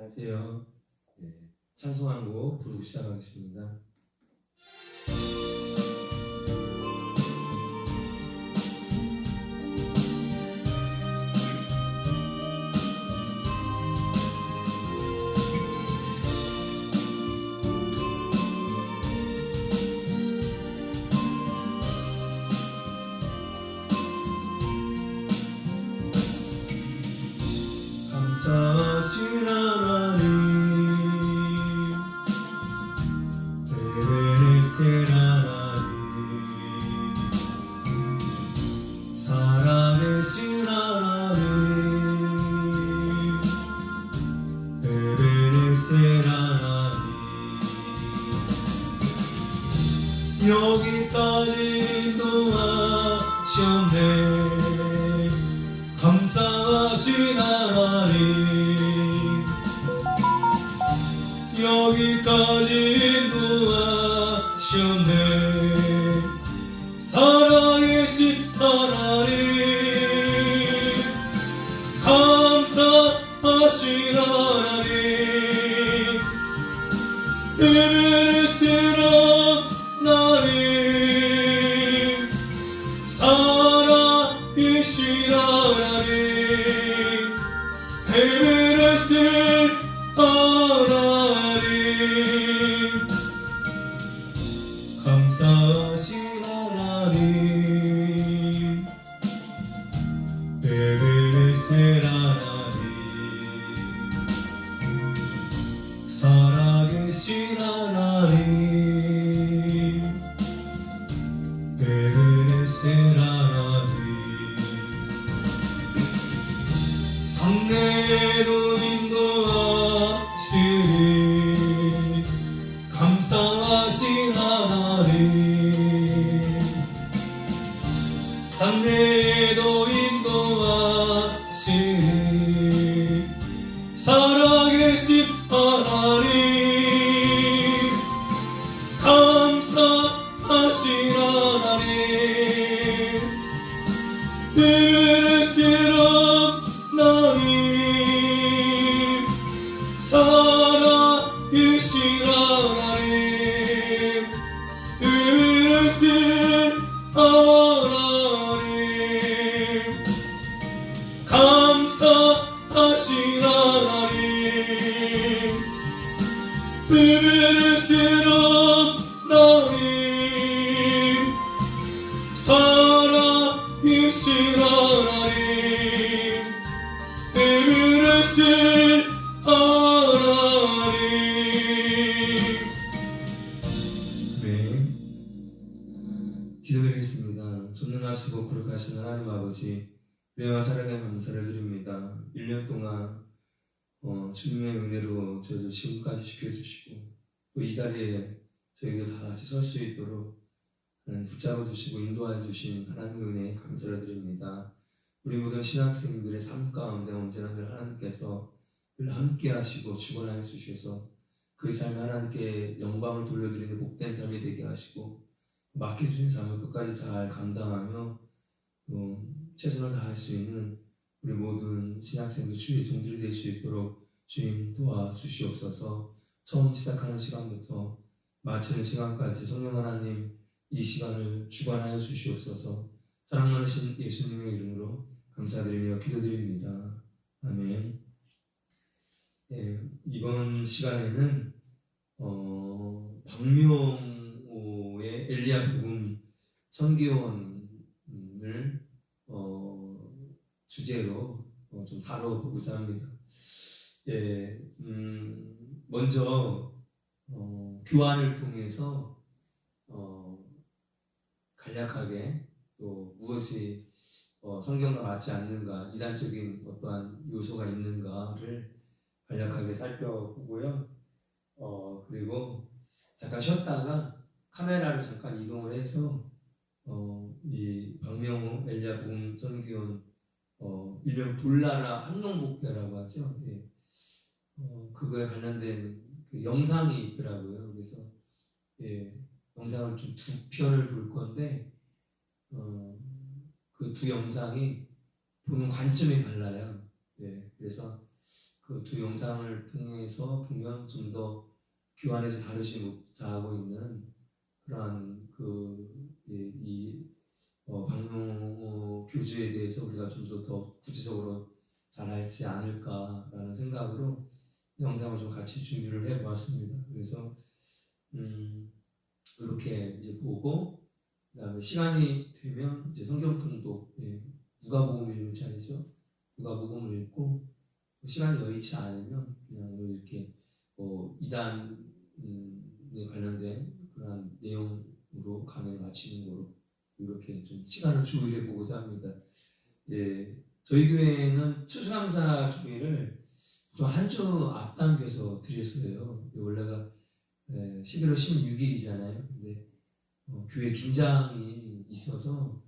안녕하세요. 찬송한 곡 부르고 시작하겠습니다. 감사하신 하나님, 에베네셀 하나님, 살아계신 하나님, 에베네셀 하나님, 여기까지 도와주셨네. 감사하신 하나님, 여기까지 도와주셨네. 살아계신 하나님, 감사하신 하나님, 에베네셀 하나님, 살아계신 하나님, 에베네셀 하나님, 감사하신 하나님, 에베네셀 하나님, 살아계신 하나님, 에베네셀 하나님, 성내로 인도하시니 감사하신 하나님, 성내로 인도하시니 살아계신 하나님, 감사하신 하나님, 에베네셀 하나님, 살아계신 하나님, 에베네셀 하나님, 감사하신 하나님, 에베네셀 하나님, 살아계신 하나님, 에베네셀 하나님. 네, 기도드리겠습니다. 전능하시고 거룩하신 하나님 아버지, 은혜와 사랑에 감사를 드립니다. 1년 동안 주님의 은혜로 저희를 지금까지 지켜주시고 또 이 자리에 저희도 다 같이 설 수 있도록 하나님 붙잡아 주시고 인도하여 주신 하나님의 은혜에 감사를 드립니다. 우리 모든 신학생들의 삶 가운데 언제나 늘 하나님께서 늘 함께 하시고 주관하여 주셔서 그 삶에 하나님께 영광을 돌려드리는 복된 삶이 되게 하시고 맡겨주신 삶을 끝까지 잘 감당하며 최선을 다할 수 있는 우리 모든 신학생들 주의 종들이 될 수 있도록 주님 도와주시옵소서. 처음 시작하는 시간부터 마치는 시간까지 성령 하나님 이 시간을 주관하여 주시옵소서. 사랑 많으신 예수님의 이름으로 감사드리며 기도드립니다. 아멘. 이번 시간에는 박명호의 엘리야 복음 선교원을 주제로 좀 다뤄보고자 합니다. 먼저 교환을 통해서 간략하게 또 무엇이 성경과 맞지 않는가, 이단적인 어떠한 요소가 있는가를 간략하게 살펴보고요. 그리고 잠깐 쉬었다가 카메라를 잠깐 이동을 해서 이 박명호 엘리야 복음 선교원 일명 돌나라 한농복회라고 하죠. 그거에 관련된 그 영상이 있더라고요. 그래서 영상을 좀 두 편을 볼 건데 그 두 영상이 보는 관점이 달라요. 그래서 그 두 영상을 통해서 보면 좀 더 교환해서 다루지 못하고 있는 그러한 박용호 교주에 대해서 우리가 좀 더 구체적으로 잘 알지 않을까라는 생각으로 영상을 좀 같이 준비를 해보았습니다. 그래서 이렇게 이제 보고 그다음에 시간이 되면 이제 성경 통독, 누가복음 읽는 차례죠. 누가복음을 읽고 시간이 여의치 않으면 그냥 오늘 이렇게 이단에 관련된 그런 내용으로 강의를 마치는 거로 이렇게 좀 시간을 주의해 보고자 합니다. 저희 교회는 추수감사 주기를 좀 한 주 앞당겨서 드렸어요. 원래가 11월 16일이잖아요. 근데 교회 김장이 있어서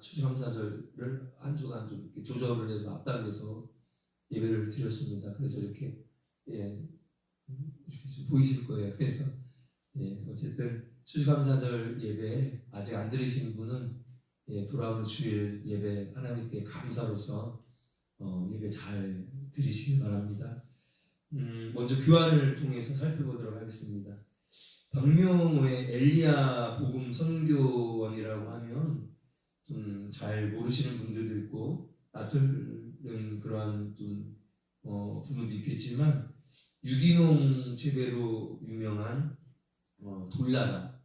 추수감사절을 한 주간 좀 이렇게 조절을 해서 앞당겨서 예배를 드렸습니다. 그래서 이렇게 좀 보이실 거예요. 그래서 어쨌든 추수감사절 예배 아직 안 들으신 분은 돌아오는 주일 예배 하나님께 감사로서 예배 잘 드리시길 바랍니다. 먼저 교환을 통해서 살펴보도록 하겠습니다. 박명호의 엘리야 복음 선교원이라고 하면 좀 잘 모르시는 분들도 있고 낯설은 그러한 부분도 있겠지만 유기농 재배로 유명한 돌나라,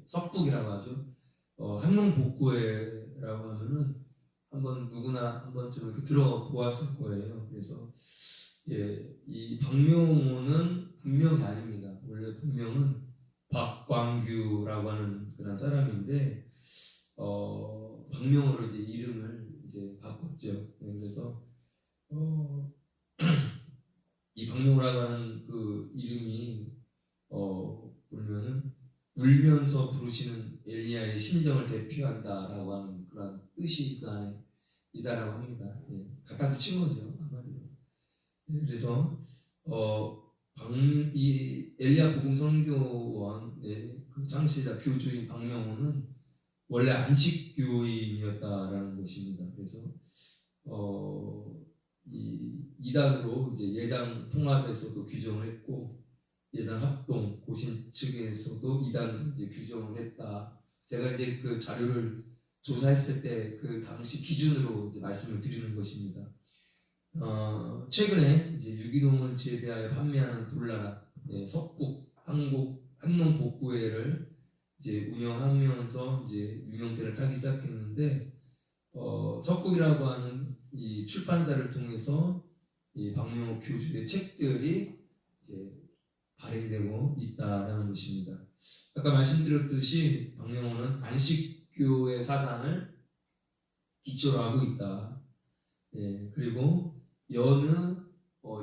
썩국이라고 하죠. 항농복구회라고 하면은 누구나 한 번쯤 이렇게 들어보았을 거예요. 그래서 이 박명호는 본명이 아닙니다. 원래 본명은 박광규라고 하는 그런 사람인데 박명호로 이제 이름을 이제 바꿨죠. 그래서 이 박명호라고 하는 그 이름이 보면은 울면서 부르시는 엘리야의 심정을 대표한다라고 하는 그런 뜻이 그 안에 있다라고 합니다. 갖다 붙인 거죠, 아마도. 그래서 이 엘리야 복음 선교원의 그 장시자 교주인 박명호는 원래 안식교인이었다라는 것입니다. 그래서 이 이단으로 이제 예장 통합에서도 규정을 했고 예장 합동 고신 측에서도 이단 이제 규정을 했다. 제가 이제 그 자료를 조사했을 때 그 당시 기준으로 이제 말씀을 드리는 것입니다. 최근에 이제 유기농을 재배하여 판매하는 돌나라 석국 항농복구회를 이제 운영하면서 이제 유명세를 타기 시작했는데 석국이라고 하는 이 출판사를 통해서 이 박명호 교주의 책들이 이제 발행되고 있다라는 것입니다. 아까 말씀드렸듯이 박명호는 안식교의 사상을 기초로 하고 있다. 그리고 여느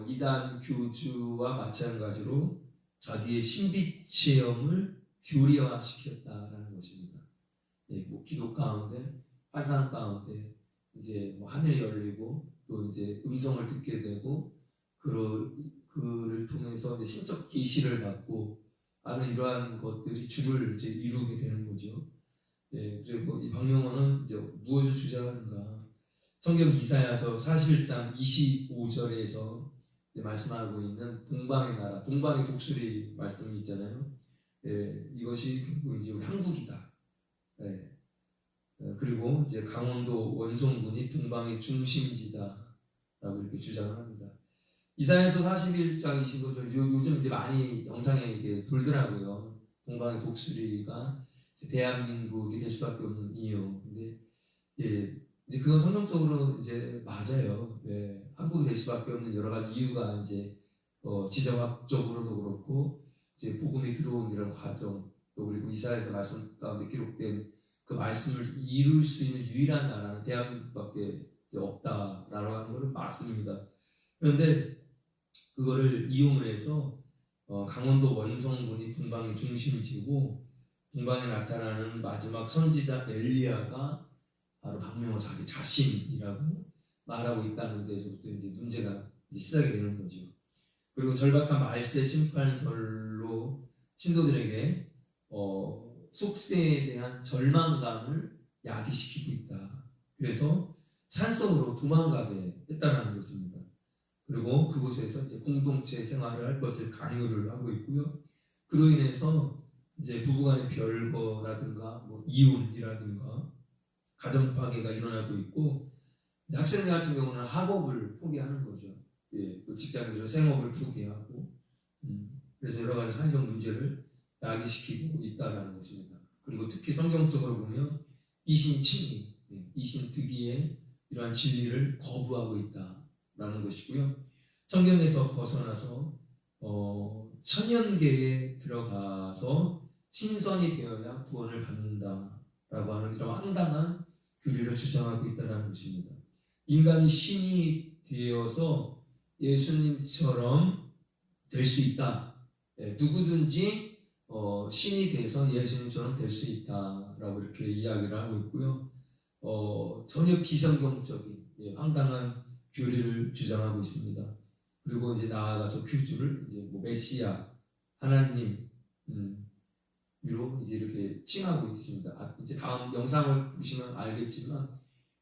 이단 교주와 마찬가지로 자기의 신비 체험을 교리화시켰다라는 것입니다. 기도 가운데, 환상 가운데 이제 하늘이 열리고 또 이제 음성을 듣게 되고 그를 통해서 이제 신적 계시를 받고 하는 이러한 것들이 주를 이제 이루게 되는 거죠. 그리고 이 박명호는 이제 무엇을 주장하는가? 성경 이사야서 41장 25절에서 말씀하고 있는 동방의 나라, 동방의 독수리 말씀이 있잖아요. 이것이 결국 이제 우리 한국이다. 그리고 이제 강원도 원성군이 동방의 중심지다라고 이렇게 주장합니다. 이사야서 41장 25절 요즘 이제 많이 영상에 이게 돌더라고요. 동방의 독수리가 대한민국이 될 수밖에 없는 이유. 근데 이제 그건 성경적으로 이제 맞아요. 한국이 될 수밖에 없는 여러 가지 이유가 이제 지정학적으로도 그렇고 이제 복음이 들어온 이런 과정 또 그리고 이사야서 말씀 가운데 기록된 그 말씀을 이룰 수 있는 유일한 나라는 대한민국밖에 이제 없다라고 하는 것은 맞습니다. 그런데 그거를 이용을 해서 강원도 원성군이 동방의 중심지고 동방에 나타나는 마지막 선지자 엘리야가 바로 박명호 자기 자신이라고 말하고 있다는 데서부터 이제 문제가 이제 시작이 되는 거죠. 그리고 절박한 말세 심판설로 신도들에게 속세에 대한 절망감을 야기시키고 있다. 그래서 산속으로 도망가게 했다는 것입니다. 그리고 그곳에서 이제 공동체 생활을 할 것을 강요를 하고 있고요. 그로 인해서 이제 부부간의 별거라든가 뭐 이혼이라든가 가정 파괴가 일어나고 있고, 학생들 같은 경우는 학업을 포기하는 거죠. 예, 또 직장에서 생업을 포기하고, 그래서 여러 가지 사회적 문제를 야기시키고 있다라는 것입니다. 그리고 특히 성경적으로 보면 이신칭의, 이신득의의 이러한 진리를 거부하고 있다라는 것이고요. 성경에서 벗어나서 천연계에 들어가서 신선이 되어야 구원을 받는다라고 하는 이런 황당한 교리를 주장하고 있다는 것입니다. 인간이 신이 되어서 예수님처럼 될 수 있다. 누구든지 신이 돼서 예수님처럼 될 수 있다라고 이렇게 이야기를 하고 있고요. 전혀 비성경적인 황당한 교리를 주장하고 있습니다. 그리고 이제 나아가서 교주를 이제 뭐 메시아, 하나님, 위로 이제 이렇게 칭하고 있습니다. 이제 다음 영상을 보시면 알겠지만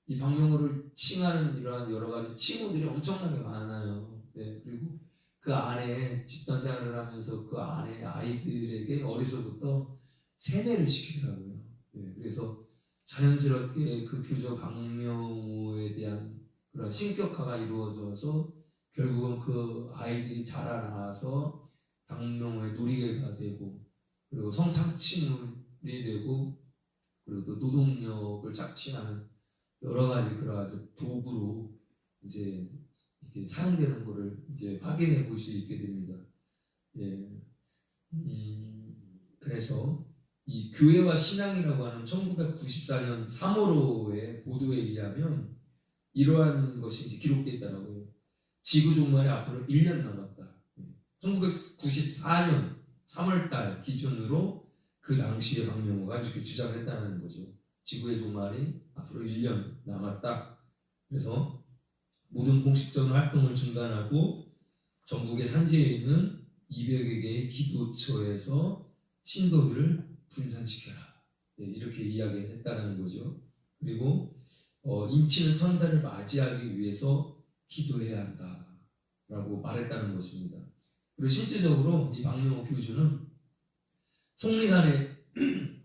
이 박명호를 칭하는 이러한 여러 가지 칭호들이 엄청나게 많아요. 그리고 그 안에 집단 생활을 하면서 그 안에 아이들에게 어려서부터 세뇌를 시키더라고요. 그래서 자연스럽게 그 교주 박명호에 대한 그런 신격화가 이루어져서 결국은 그 아이들이 자라나서 박명호의 놀이개가 되고, 그리고 성착취물이 되고, 그리고 또 노동력을 착취하는 여러 가지 그런 도구로 이제 이렇게 사용되는 것을 이제 확인해 볼 수 있게 됩니다. 그래서 이 교회와 신앙이라고 하는 1994년 3월호의 보도에 의하면 이러한 것이 이제 기록되어 있다고요. 지구 종말에 앞으로 1년 남았다. 1994년 3월달 기준으로 그 당시에 박명호가 이렇게 주장했다는 거죠. 지구의 종말이 앞으로 1년 남았다. 그래서 모든 공식적인 활동을 중단하고 전국의 산지에 있는 200여 개의 기도처에서 신도들을 분산시켜라. 이렇게 이야기했다는 거죠. 그리고 인치는 선사를 맞이하기 위해서 기도해야 한다라고 말했다는 것입니다. 그리고 실질적으로 이 박명호 교주는 속리산에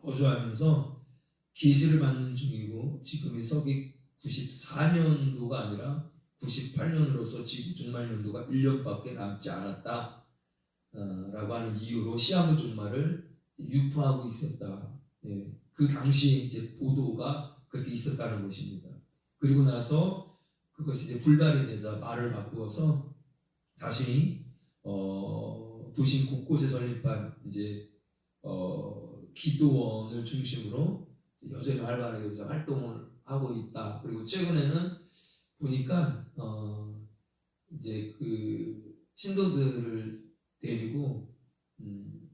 거주하면서 계시를 받는 중이고, 지금이 서기 94년도가 아니라 98년으로서 지구 종말년도가 1년밖에 남지 않았다 라고 하는 이유로 시아무 종말을 유포하고 있었다. 그 당시에 이제 보도가 그렇게 있었다는 것입니다. 그리고 나서 그것이 이제 불발이 되자 말을 바꾸어서 자신이 도심 곳곳에 설립한 이제 기도원을 중심으로 여전히 활발하게 활동을 하고 있다. 그리고 최근에는 보니까 이제 그 신도들을 데리고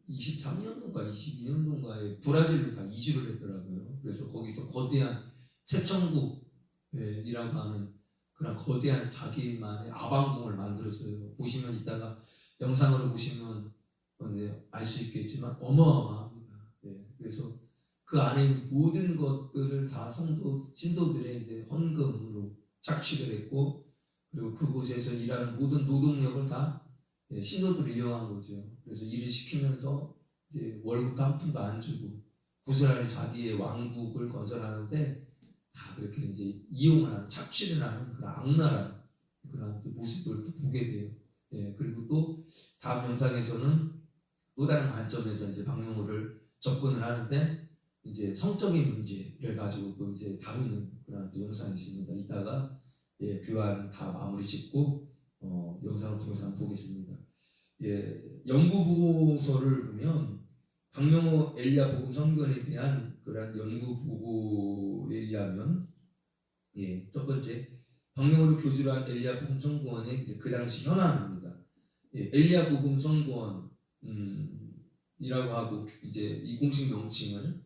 23년도인가 22년도인가에 브라질로 다 이주를 했더라고요. 그래서 거기서 거대한 새천국이라고 하는 그런 거대한 자기만의 아방궁을 만들었어요. 보시면 이따가 영상으로 보시면 알 수 있겠지만 어마어마합니다. 그래서 그 안에 있는 모든 것들을 다 신도들의 이제 헌금으로 착취를 했고, 그리고 그곳에서 일하는 모든 노동력을 다 신도들을 이용한 거죠. 그래서 일을 시키면서 이제 월급 한 푼도 안 주고 고스란히 자기의 왕국을 건설하는데 다 그렇게 이제 이용을 하는, 착취를 하는 그런 악랄한 그런 모습을 또 보게 돼요. 그리고 또 다음 영상에서는 또 다른 관점에서 이제 박명호를 접근을 하는데 이제 성적인 문제를 가지고 또 이제 다루는 그런 또 영상이 있습니다. 이따가 교환 다 마무리 짓고 영상을 통해서 한번 보겠습니다. 연구 보고서를 보면 박명호 엘리야 복음 선교원에 대한 그런 연구 보고에 의하면 첫 번째, 박명호를 교주로 한 엘리야 복음 선교원의 이제 그 당시 현황입니다. 엘리야 복음 선교원 이라고 하고 이제 이 공식 명칭을,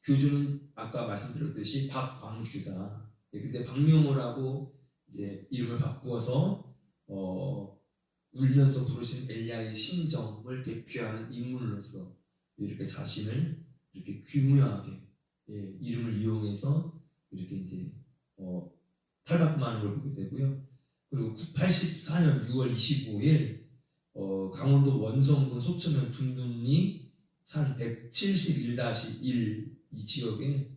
교주는 아까 말씀드렸듯이 박광규다. 근데 박명호라고 이제 이름을 바꾸어서 울면서 부르신 엘리야의 심정을 대표하는 인물로서 이렇게 자신을 이렇게 귀무하게 이름을 이용해서 이렇게 이제 탈바꿈하는 걸 보게 되고요. 그리고 84년 6월 25일 강원도 원성군 소천면 둥둥리 산 171-1 이 지역에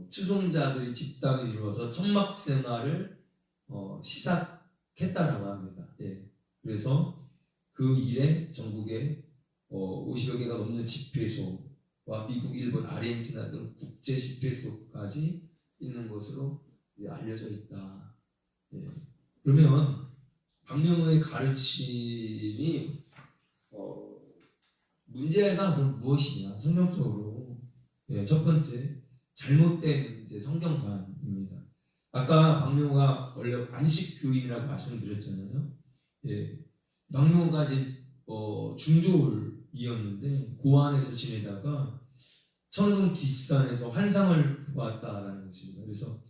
추종자들이 집단을 이루어서 천막 생활을 시작했다라고 합니다. 예. 그래서 그 일에 전국에 50여 개가 넘는 집회소와 미국, 일본, 아르헨티나 등 국제 집회소까지 있는 것으로 알려져 있다. 예. 그러면 박명호의 가르침이 문제가 그럼 무엇이냐? 성경적으로 첫 번째 잘못된 이제 성경관입니다. 아까 박명호가 원래 안식교인이라고 말씀드렸잖아요. 예, 박명호가 이제 중졸이었는데 고안에서 지내다가 천호동 뒷산에서 환상을 보았다라는 것입니다. 그래서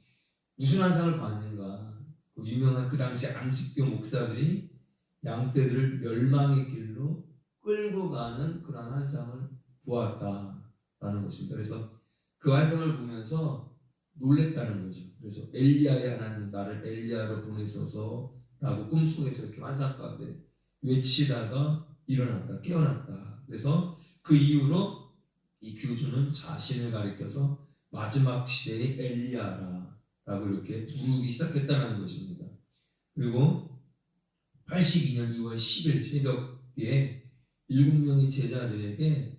무슨 환상을 봤는가? 그 유명한 그 당시 안식교 목사들이 양떼들을 멸망의 길로 끌고 가는 그런 환상을 보았다라는 것입니다. 그래서 그 환상을 보면서 놀랬다는 거죠. 그래서 엘리야의 하나님 나를 엘리야로 보내소서라고 꿈속에서 이렇게 환상 가운데 외치다가 일어났다, 깨어났다. 그래서 그 이후로 이 교주는 자신을 가리켜서 마지막 시대의 엘리야라고 이렇게 부르기 시작했다는 것입니다. 그리고 82년 2월 10일 새벽에 7명의 제자들에게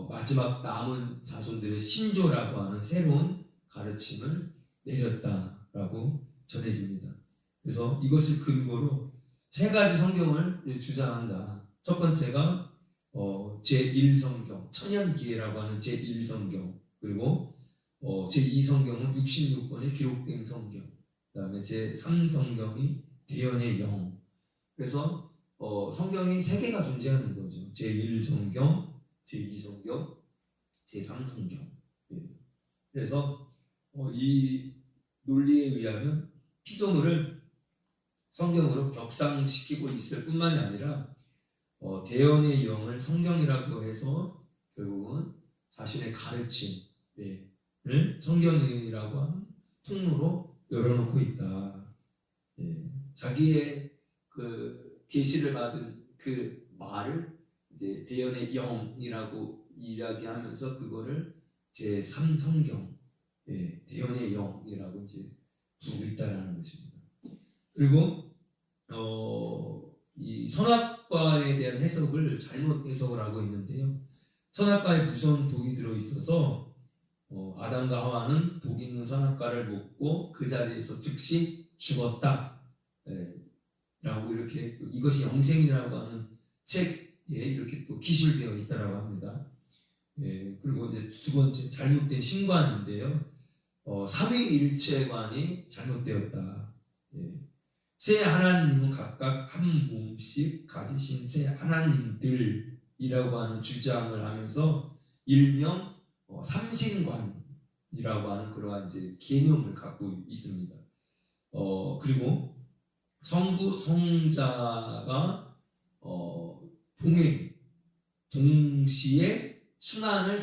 마지막 남은 자손들의 신조라고 하는 새로운 가르침을 내렸다라고 전해집니다. 그래서 이것을 근거로 세 가지 성경을 주장한다. 첫 번째가 제1성경, 천연기회라고 하는 제1성경, 그리고 제2성경은 66권에 기록된 성경, 그 다음에 제3성경이 대연의 영. 그래서 성경이 세 개가 존재하는 거죠. 제1성경, 제2성경, 제3성경. 예. 그래서 이 논리에 의하면 피조물을 성경으로 격상시키고 있을 뿐만이 아니라 대연의 영을 성경이라고 해서 결국은 자신의 가르침을 성경이라고 하는 통로로 열어놓고 있다. 예. 자기의 그 계시를 받은 그 말을 이제 대연의 영이라고 이야기하면서 그거를 제3성경, 대연의 영이라고 이제 부르고 있다라는 것입니다. 그리고 이 선악과에 대한 해석을 잘못 해석을 하고 있는데요. 선악과에 무서운 독이 들어 있어서 아담과 하와는 독 있는 선악과를 먹고 그 자리에서 즉시 죽었다. 라고 이렇게 이것이 영생이라고 하는 책에 이렇게 또 기술되어 있다라고 합니다. 그리고 이제 두 번째 잘못된 신관인데요. 삼위일체관이 잘못되었다. 세 하나님은 각각 한 몸씩 가지신 세 하나님들이라고 하는 주장을 하면서 일명 삼신관이라고 하는 그러한 이제 개념을 갖고 있습니다. 그리고 성부, 성자가 동시에 순환을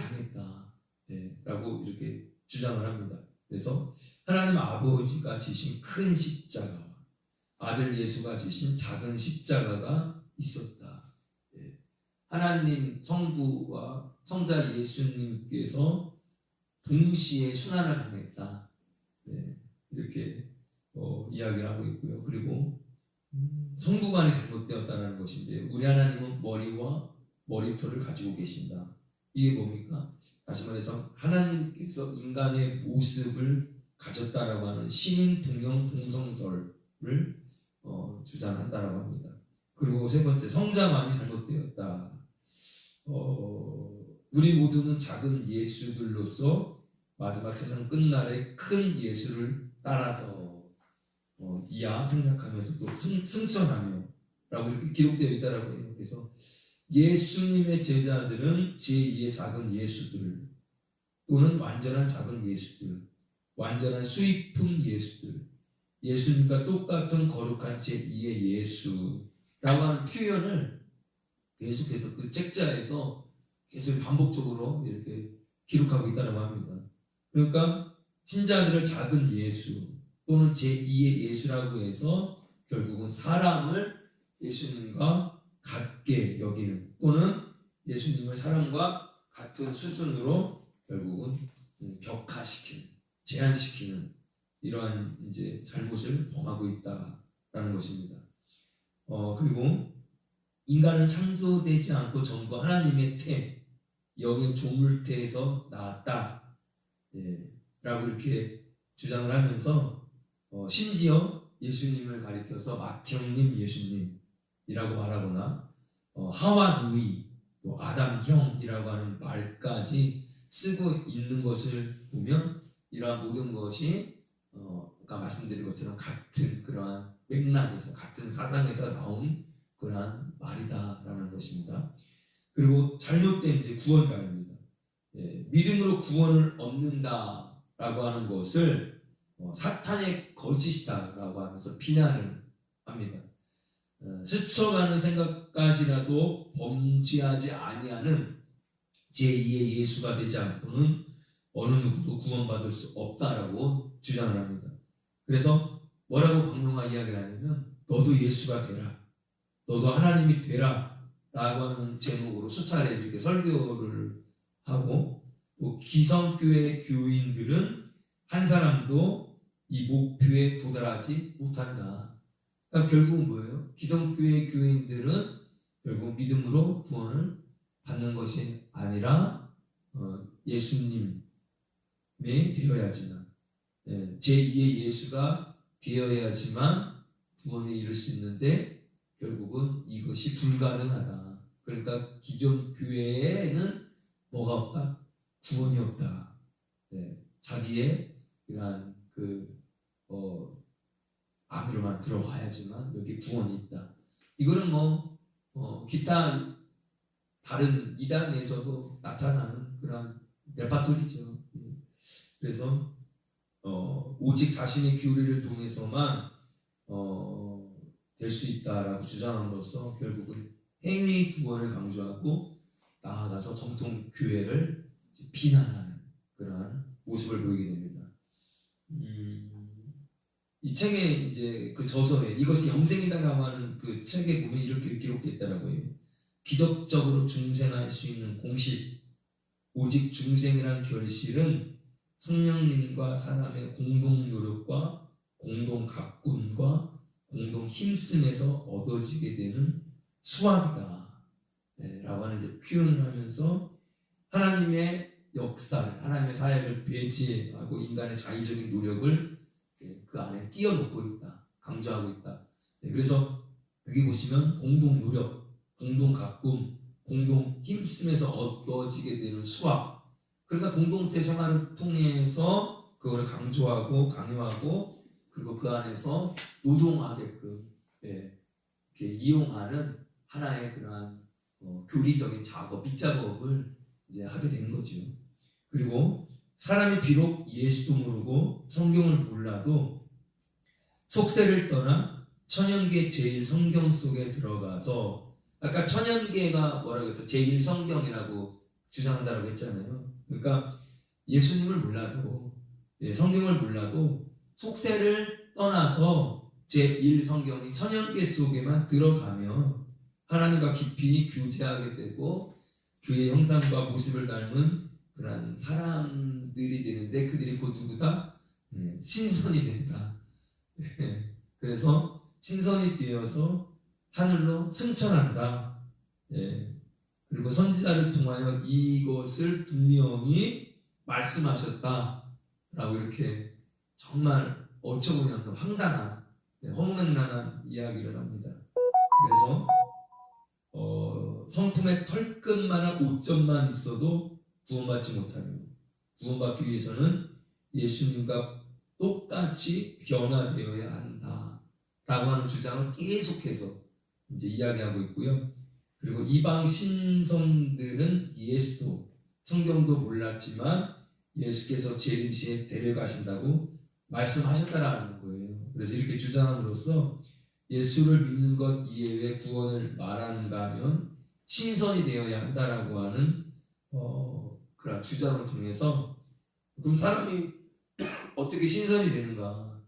당했다라고 이렇게 주장을 합니다. 그래서 하나님 아버지가 지신 큰 십자가와 아들 예수가 지신 작은 십자가가 있었다. 하나님 성부와 성자 예수님께서 동시에 순환을 당했다. 이렇게 이야기를 하고 있고요. 그리고 성부관이 잘못되었다는 것인데 우리 하나님은 머리와 머리털을 가지고 계신다. 이게 뭡니까? 다시 말해서 하나님께서 인간의 모습을 가졌다라고 하는 신인 동형 동성설을 주장한다라고 합니다. 그리고 세 번째 성자관이 잘못되었다. 우리 모두는 작은 예수들로서 마지막 세상 끝날에 큰 예수를 따라서 이야 생각하면서 또 승천하며 라고 이렇게 기록되어 있다라고 해요. 그래서 예수님의 제자들은 제2의 작은 예수들 또는 완전한 작은 예수들, 완전한 수익품 예수들, 예수님과 똑같은 거룩한 제2의 예수라고 하는 표현을 계속해서 그 책자에서 계속 반복적으로 이렇게 기록하고 있다고 합니다. 그러니까 신자들을 작은 예수, 또는 제2의 예수라고 해서 결국은 사람을 예수님과 같게 여기는, 또는 예수님을 사람과 같은 수준으로 결국은 격화시키는, 제한시키는 이러한 이제 잘못을 범하고 있다라는 것입니다. 그리고 인간은 창조되지 않고 전부 하나님의 태, 영의 조물태에서 나왔다, 라고 이렇게 주장을 하면서 심지어 예수님을 가리켜서 맏형님 예수님이라고 말하거나 하와 누이, 또 아담 형이라고 하는 말까지 쓰고 있는 것을 보면 이러한 모든 것이 아까 말씀드린 것처럼 같은 그러한 맥락에서, 같은 사상에서 나온 그러한 말이다라는 것입니다. 그리고 잘못된 이제 구원관입니다. 믿음으로 구원을 얻는다라고 하는 것을 사탄의 거짓이다라고 하면서 비난을 합니다. 스쳐가는 생각까지라도 범죄하지 아니하는 제2의 예수가 되지 않고는 어느 누구도 구원받을 수 없다라고 주장을 합니다. 그래서 뭐라고 박명화 이야기를 하냐면, 너도 예수가 되라, 너도 하나님이 되라 라고 하는 제목으로 수차례 이렇게 설교를 하고, 또 기성교회 교인들은 한 사람도 이 목표에 도달하지 못한다. 그러니까 결국은 뭐예요? 기성교회 교인들은 결국 믿음으로 구원을 받는 것이 아니라 예수님이 되어야지만, 제2의 예수가 되어야지만 구원에 이를 수 있는데 결국은 이것이 불가능하다. 그러니까 기존 교회에는 뭐가 없다? 구원이 없다. 자기의 이러한 안으로만 들어와야지만 여기 구원이 있다. 이거는 기타 다른 이단에서도 나타나는 그런 레파토리죠. 그래서 오직 자신의 교리를 통해서만 될 수 있다라고 주장함으로써 결국은 행위 구원을 강조하고 나아가서 정통 교회를 비난하는 그러한 모습을 보이게 됩니다. 이 책에 이제 그 저서에 이것이 영생이다라고 하는 그 책에 보면 이렇게 기록됐다라고 해요. 기적적으로 중생할 수 있는 공식, 오직 중생이란 결실은 성령님과 사람의 공동 노력과 공동 가꿈과 공동 힘쓰면서 얻어지게 되는 수학이다, 라고 하는 이제 표현을 하면서 하나님의 역사를, 하나님의 사역을 배제하고 인간의 자의적인 노력을 그 안에 끼워놓고 있다, 강조하고 있다. 그래서 여기 보시면 공동 노력, 공동 가꿈, 공동 힘쓰면서 얻어지게 되는 수학, 그러니까 공동체 생활을 통해서 그거를 강조하고 강요하고, 그리고 그 안에서 노동하게끔 이렇게 이용하는 하나의 그러한 교리적인 작업, 밑작업을 이제 하게 되는 거죠. 그리고 사람이 비록 예수도 모르고 성경을 몰라도 속세를 떠나 천연계 제일 성경 속에 들어가서, 아까 천연계가 뭐라고 했죠? 제일 성경이라고 주장한다고 했잖아요. 그러니까 예수님을 몰라도, 성경을 몰라도 속세를 떠나서 제1성경인 천연계 속에만 들어가면 하나님과 깊이 교제하게 되고 그의 형상과 모습을 닮은 그런 사람들이 되는데, 그들이 곧 누구다? 신선이 된다. 그래서 신선이 되어서 하늘로 승천한다. 그리고 선지자를 통하여 이것을 분명히 말씀하셨다라고 이렇게 정말 어처구니 없는 황당한, 허무맹랑한 이야기를 합니다. 그래서 성품의 털끝만한 오점만 있어도 구원받지 못하며, 구원받기 위해서는 예수님과 똑같이 변화되어야 한다라고 하는 주장을 계속해서 이제 이야기하고 있고요. 그리고 이방 신성들은 예수도 성경도 몰랐지만 예수께서 재림시에 데려가신다고 말씀하셨다라는 거예요. 그래서 이렇게 주장함으로써 예수를 믿는 것 이외에 구원을 말하는가 하면 신선이 되어야 한다라고 하는 그런 주장을 통해서, 그럼 사람이 어떻게 신선이 되는가?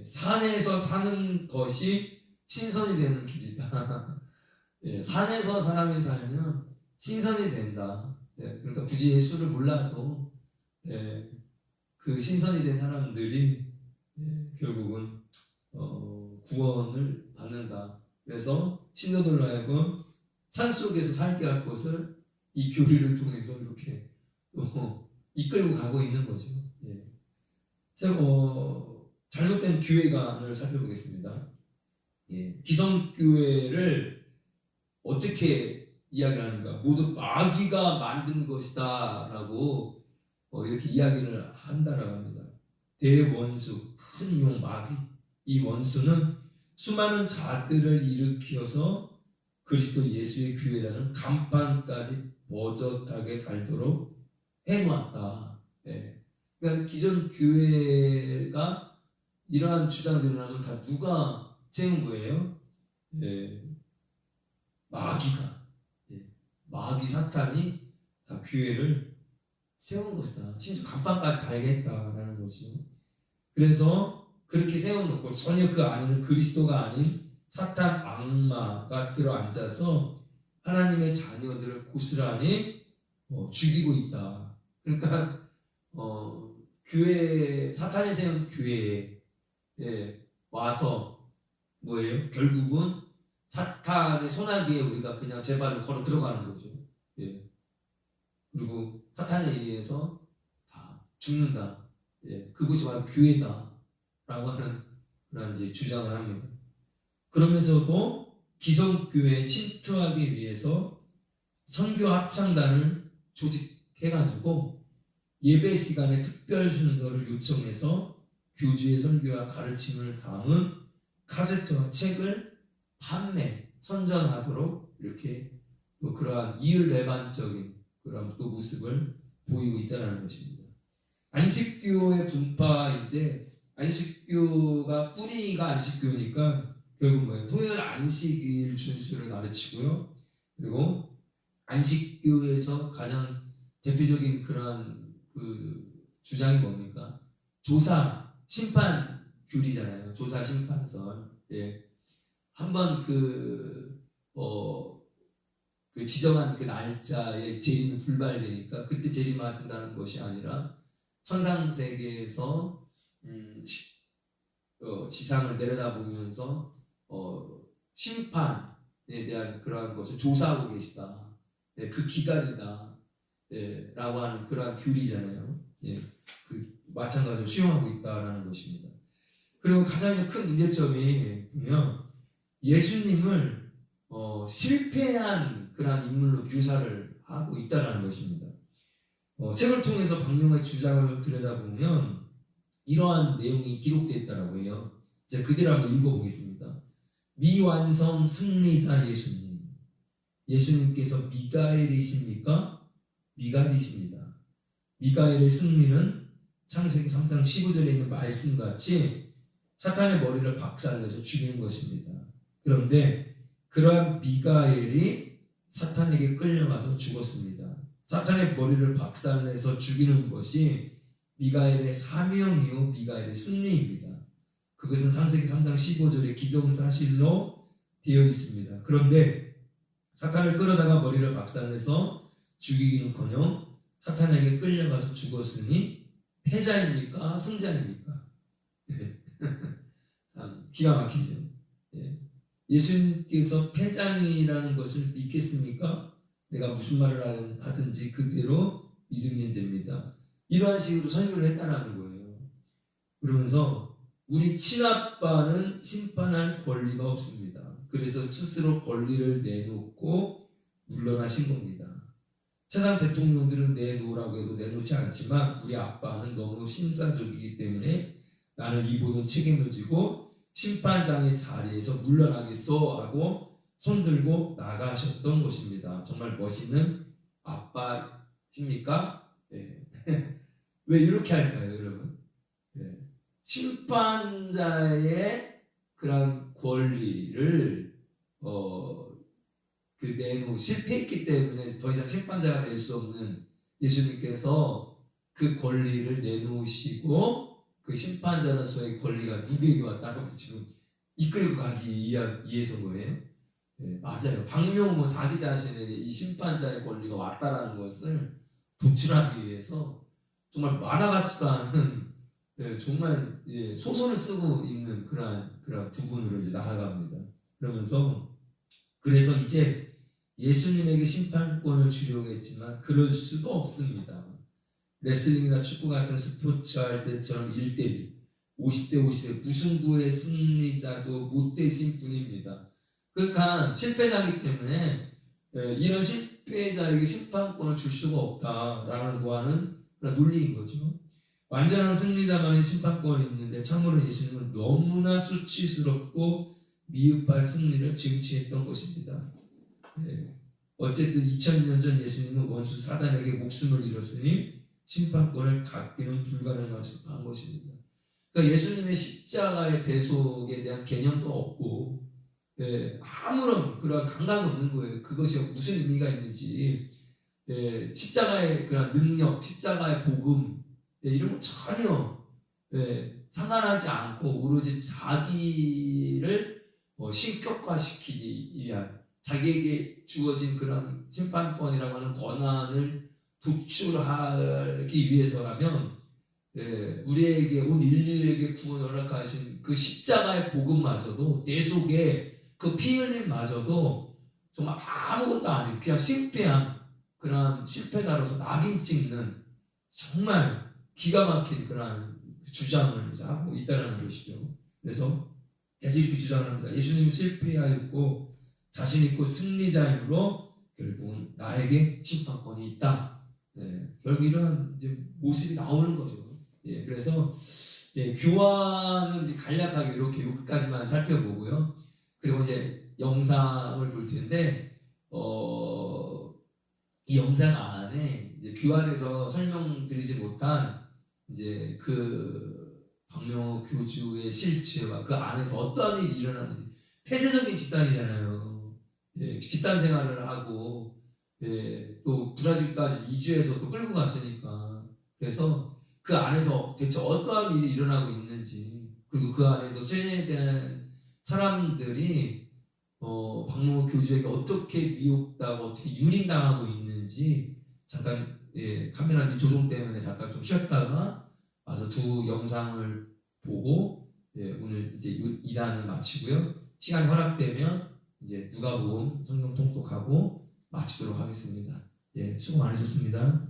산에서 사는 것이 신선이 되는 길이다. 산에서 사람이 살면 신선이 된다. 그러니까 굳이 예수를 몰라도 그 신선이 된 사람들이 결국은 구원을 받는다. 그래서 신도들로 하여금 산속에서 살게 할 것을 이 교리를 통해서 이렇게 이끌고 가고 있는 거죠. 잘못된 교회관을 살펴보겠습니다. 기성교회를 어떻게 이야기를 하는가? 모두 마귀가 만든 것이다 라고 이렇게 이야기를 한다라고 합니다. 대원수, 큰 용 마귀. 이 원수는 수많은 자들을 일으켜서 그리스도 예수의 교회라는 간판까지 버젓하게 달도록 해놓았다. 그러니까 기존 교회가 이러한 주장들을 하면 다 누가 세운 거예요? 마귀가, 마귀 사탄이 다 교회를 세운 것이다. 심지어 간판까지 달겠다라는 거죠. 그래서 그렇게 세워놓고 전혀 그 안에는 그리스도가 아닌 사탄 악마가 들어앉아서 하나님의 자녀들을 고스란히 죽이고 있다. 그러니까 교회, 사탄이 세운 교회에 와서 뭐예요? 결국은 사탄의 소나기에 우리가 그냥 제 발을 걸어 들어가는 거죠. 그리고 사탄에 의해서 다 죽는다. 그것이 바로 교회다 라고 하는 그런 이제 주장을 합니다. 그러면서도 기성교회에 침투하기 위해서 선교 합창단을 조직해가지고 예배 시간에 특별 순서를 요청해서 교주의 선교와 가르침을 담은 카세트와 책을 판매, 선전하도록 이렇게 또 그러한 이율배반적인 그런 또 모습을 보이고 있다는 것입니다. 안식교의 분파인데 안식교가 뿌리가 안식교니까 결국 뭐예요? 토요일 안식일 준수를 가르치고요. 그리고 안식교에서 가장 대표적인 그러한 그 주장이 뭡니까? 조사 심판 교리잖아요. 조사 심판설. 한번 그 지정한 그 날짜에 재림이 불발되니까 그때 재림하신다는 것이 아니라 천상세계에서 지상을 내려다보면서 심판에 대한 그러한 것을 조사하고 계시다. 그 기간이다. 라고 하는 그러한 교리잖아요. 그 마찬가지로 수용하고 있다라는 것입니다. 그리고 가장 큰 문제점이 보면 예수님을 실패한 그러한 인물로 묘사를 하고 있다라는 것입니다. 책을 통해서 박명의 주장을 들여다보면 이러한 내용이 기록되어 있다라고 해요. 제가 그대로 한번 읽어보겠습니다. 미완성 승리자 예수님. 예수님께서 미가엘이십니까? 미가엘이십니다. 미가엘의 승리는 창세기 3장 15절에 있는 말씀같이 사탄의 머리를 박살내서 죽이는 것입니다. 그런데 그러한 미가엘이 사탄에게 끌려가서 죽었습니다. 사탄의 머리를 박살내서 죽이는 것이 미가엘의 사명이요 미가엘의 승리입니다. 그것은 창세기 3장 15절의 기정사실로 되어 있습니다. 그런데 사탄을 끌어다가 머리를 박살내서 죽이기는커녕 사탄에게 끌려가서 죽었으니 패자입니까? 승자입니까? 참 기가 막히죠. 예수님께서 패장이라는 것을 믿겠습니까? 내가 무슨 말을 하든지 그대로 믿으면 됩니다. 이러한 식으로 설교를 했다는 거예요. 그러면서 우리 친아빠는 심판할 권리가 없습니다. 그래서 스스로 권리를 내놓고 물러나신 겁니다. 세상 대통령들은 내놓으라고 해도 내놓지 않지만 우리 아빠는 너무 신사적이기 때문에 나는 이 모든 책임을 지고 심판장의 자리에서 물러나겠소 하고 손들고 나가셨던 것입니다. 정말 멋있는 아빠십니까? 왜 이렇게 할까요, 여러분? 심판자의 그런 권리를 실패했기 때문에 더 이상 심판자가 될 수 없는 예수님께서 그 권리를 내놓으시고 그 심판자로서의 권리가 누구에게 왔다고 지금 이끌고 가기 위해서 거예요. 네, 맞아요. 박명호 자기 자신에게 이 심판자의 권리가 왔다라는 것을 도출하기 위해서 정말 만화 같지도 않은 정말 소설을 쓰고 있는 그런 부분으로 이제 나아갑니다. 그러면서 그래서 이제 예수님에게 심판권을 주려고 했지만 그럴 수도 없습니다. 레슬링이나 축구 같은 스포츠 할 때처럼 1대1 50대 50대 무승부의 승리자도 못 되신 분입니다. 그러니까 실패자이기 때문에 이런 실패자에게 심판권을 줄 수가 없다라는 거와는 그런 논리인 거죠. 완전한 승리자만의 심판권이 있는데 참으로 예수님은 너무나 수치스럽고 미흡할 승리를 증치했던 것입니다. 어쨌든 2000년 전 예수님은 원수 사단에게 목숨을 잃었으니 심판권을 갖기는 불가능한 것입니다. 그러니까 예수님의 십자가의 대속에 대한 개념도 없고 아무런 그런 감각이 없는 거예요. 그것이 무슨 의미가 있는지 십자가의 그런 능력, 십자가의 복음 이런 거 전혀 상관하지 않고 오로지 자기를 신격화시키기 위한 자기에게 주어진 그런 심판권이라고 하는 권한을 도출하기 위해서라면 우리에게 온 인류에게 구원을 허락하신 그 십자가의 복음마저도 대속의 그 피 흘림마저도 정말 아무것도 아닌 그냥 실패한 그런 실패자로서 낙인 찍는 정말 기가 막힌 그런 주장을 하고 있다는 것이죠. 그래서 계속 이렇게 주장을 합니다. 예수님이 실패하였고 자신 있고 승리자이므로 결국은 나에게 심판권이 있다. 결국 이런 이제 모습이 나오는 거죠. 그래서 교환은 이제 간략하게 이렇게 여기까지만 살펴보고요. 그리고 이제 영상을 볼 텐데 이 영상 안에 이제 교환에서 설명드리지 못한 이제 그 박명호 교주의 실체와 그 안에서 어떠한 일이 일어나는지 폐쇄적인 집단이잖아요. 집단 생활을 하고 또 브라질까지 2주에서 또 끌고 갔으니까 그래서 그 안에서 대체 어떠한 일이 일어나고 있는지 그리고 그 안에서 세뇌된 사람들이 박명호 교주에게 어떻게 미혹당하고 어떻게 유린당하고 있는지 잠깐 카메라 조종 때문에 잠깐 좀 쉬었다가 와서 두 영상을 보고 오늘 이제 2단을 마치고요. 시간이 허락되면 이제 누가복음 성경 통독하고 마치도록 하겠습니다. 수고 많으셨습니다.